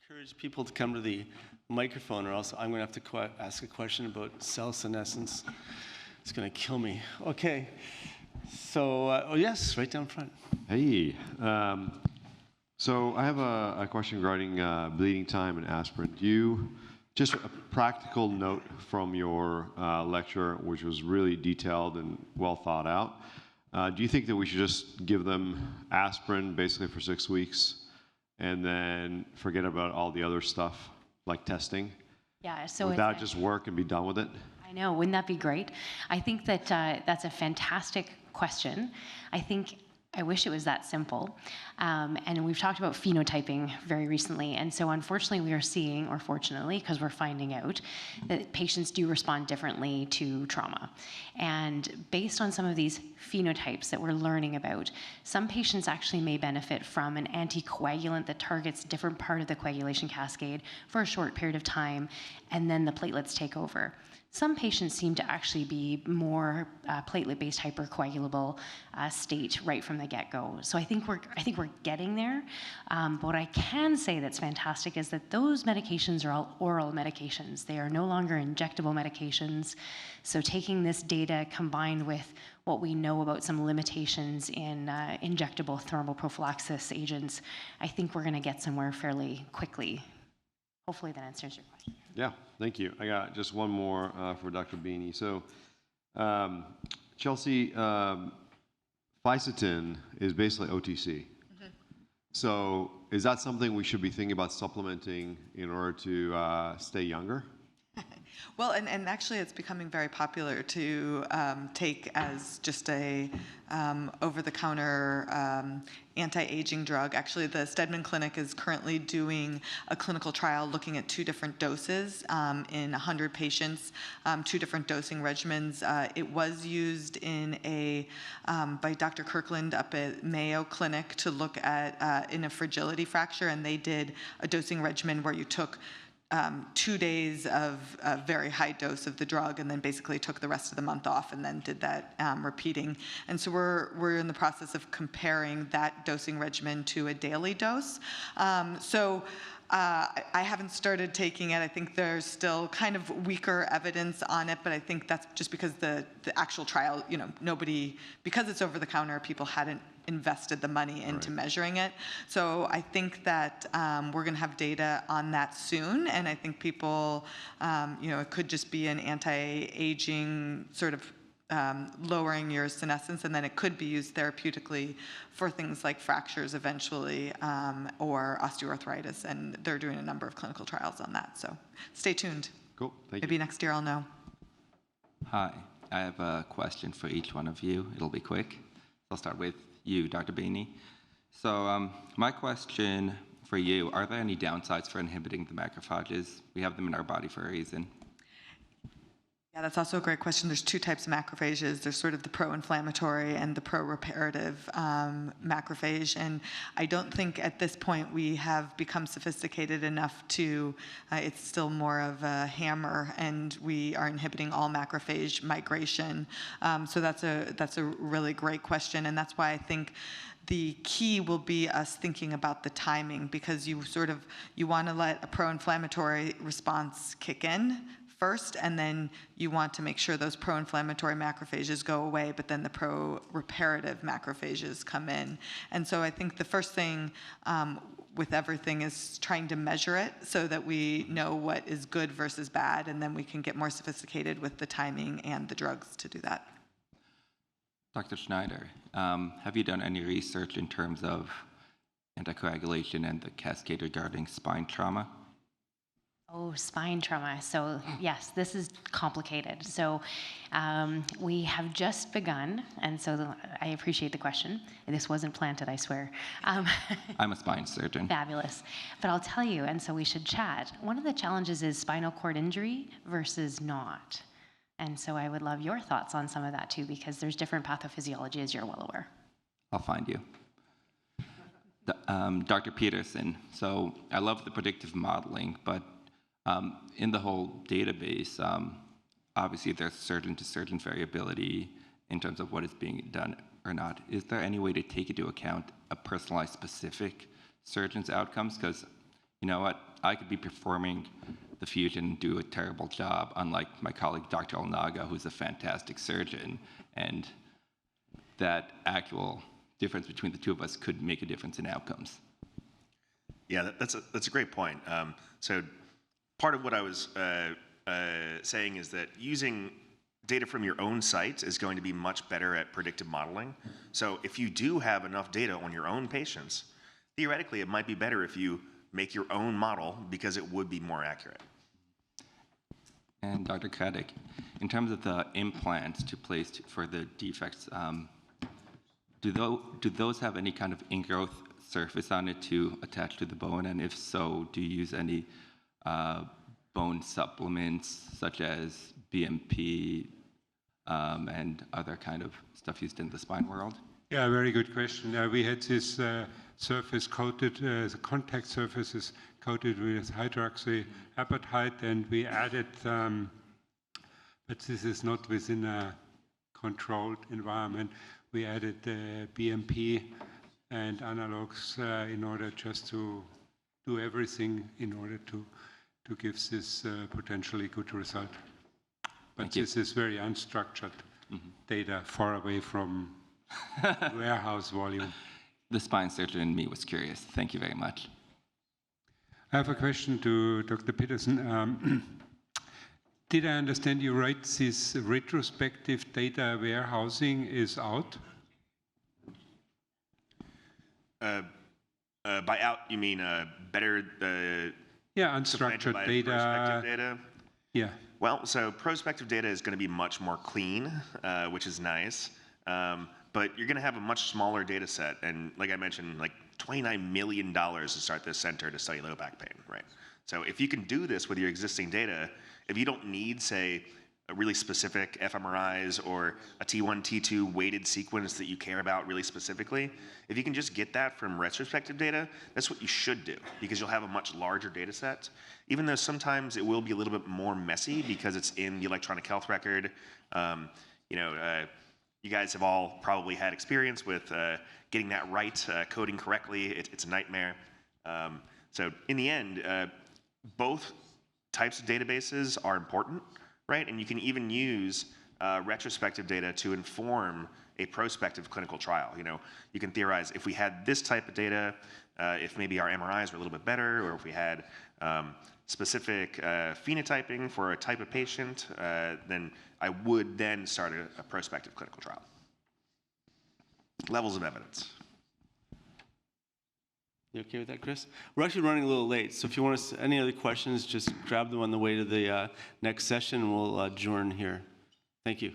encourage people to come to the microphone, or else I'm going to have to ask a question about cell senescence. It's going to kill me. Okay. So, oh yes, right down front. Hey. So I have a question regarding bleeding time and aspirin. Just a practical note from your lecture, which was really detailed and well thought out. Do you think that we should just give them aspirin basically for 6 weeks and then forget about all the other stuff like testing? Yeah, so would that just work and be done with it? I know, wouldn't that be great? I think that that's a fantastic question. I wish it was that simple. And we've talked about phenotyping very recently. And so unfortunately, we are seeing, or fortunately, because we're finding out, that patients do respond differently to trauma. And based on some of these phenotypes that we're learning about, some patients actually may benefit from an anticoagulant that targets a different part of the coagulation cascade for a short period of time, and then the platelets take over. Some patients seem to actually be more platelet-based hypercoagulable state right from the get-go. So I think we're getting there. But what I can say that's fantastic is that those medications are all oral medications. They are no longer injectable medications. So taking this data combined with what we know about some limitations in injectable thromboprophylaxis agents, I think we're going to get somewhere fairly quickly. Hopefully that answers your question. Yeah, thank you. I got just one more for Dr. Beanie. So, Chelsea, Fisetin is basically OTC. Mm-hmm. So, is that something we should be thinking about supplementing in order to stay younger? Well, and actually it's becoming very popular to take as just a over-the-counter anti-aging drug. Actually, the Stedman Clinic is currently doing a clinical trial looking at 2 different doses in 100 patients, 2 different dosing regimens. It was used in by Dr. Kirkland up at Mayo Clinic to look at in a fragility fracture, and they did a dosing regimen where you took 2 days of a very high dose of the drug and then basically took the rest of the month off and then did that repeating. And so we're in the process of comparing that dosing regimen to a daily dose. I haven't started taking it. I think there's still kind of weaker evidence on it, but I think that's just because the actual trial, because it's over the counter, people hadn't invested the money into measuring it. So I think that we're going to have data on that soon, and I think people, it could just be an anti-aging sort of lowering your senescence, and then it could be used therapeutically for things like fractures eventually, or osteoarthritis, and they're doing a number of clinical trials on that. So stay tuned. Cool, thank you. Maybe next year I'll know. Hi, I have a question for each one of you. It'll be quick. I'll start with you, Dr. Beanie. So my question for you, are there any downsides for inhibiting the macrophages? We have them in our body for a reason. Yeah, that's also a great question. There's 2 types of macrophages. There's sort of the pro-inflammatory and the pro-reparative macrophage. And I don't think at this point we have become sophisticated enough to, it's still more of a hammer, and we are inhibiting all macrophage migration. So that's a really great question. And that's why I think the key will be us thinking about the timing, because you want to let a pro-inflammatory response kick in first, and then you want to make sure those pro-inflammatory macrophages go away, but then the pro-reparative macrophages come in. And so I think the first thing with everything is trying to measure it so that we know what is good versus bad, and then we can get more sophisticated with the timing and the drugs to do that. Dr. Schneider, have you done any research in terms of anticoagulation and the cascade regarding spine trauma? Oh, spine trauma. So yes, this is complicated. So we have just begun, and so I appreciate the question. This wasn't planted, I swear. I'm a spine surgeon. Fabulous. But I'll tell you, and so we should chat, one of the challenges is spinal cord injury versus not. And so I would love your thoughts on some of that too, because there's different pathophysiology, as you're well aware. I'll find you. Dr. Peterson, so I love the predictive modeling, but in the whole database, obviously there's surgeon-to-surgeon variability in terms of what is being done or not. Is there any way to take into account a personalized specific surgeon's outcomes? Because you know what, I could be performing the fusion and do a terrible job, unlike my colleague Dr. Olnaga, who's a fantastic surgeon, and that actual difference between the two of us could make a difference in outcomes. Yeah, that's a great point. So part of what I was saying is that using data from your own site is going to be much better at predictive modeling. So if you do have enough data on your own patients, theoretically it might be better if you make your own model because it would be more accurate. And Dr. Kadek, in terms of the implants to place for the defects, do those have any kind of ingrowth surface on it to attach to the bone? And if so, do you use any bone supplements such as BMP and other kind of stuff used in the spine world? Yeah, very good question. We had this surface coated, the contact surface is coated with hydroxyapatite, and we added, but this is not within a controlled environment, we added BMP and analogs in order just to do everything in order to give this potentially good result. But this is very unstructured data, far away from warehouse volume. The spine surgeon in me was curious. Thank you very much. I have a question to Dr. Peterson. Did I understand you right, this retrospective data warehousing is out? By out, you mean better Yeah, supplanted unstructured by data. prospective data? Yeah. Well, so prospective data is going to be much more clean, which is nice. But you're going to have a much smaller data set. And like I mentioned, like $29 million to start this center to study low back pain, right? So if you can do this with your existing data, if you don't need, say, a really specific fMRIs or a T1, T2 weighted sequence that you care about really specifically, if you can just get that from retrospective data, that's what you should do because you'll have a much larger data set, even though sometimes it will be a little bit more messy because it's in the electronic health record. You guys have all probably had experience with getting that right, coding correctly. It's a nightmare. So in the end, both types of databases are important, right? And you can even use retrospective data to inform a prospective clinical trial. You can theorize if we had this type of data, if maybe our MRIs were a little bit better, or if we had specific phenotyping for a type of patient, then I would then start a prospective clinical trial. Levels of evidence. You okay with that, Chris? We're actually running a little late, so if you want any other questions, just grab them on the way to the next session, and we'll adjourn here. Thank you.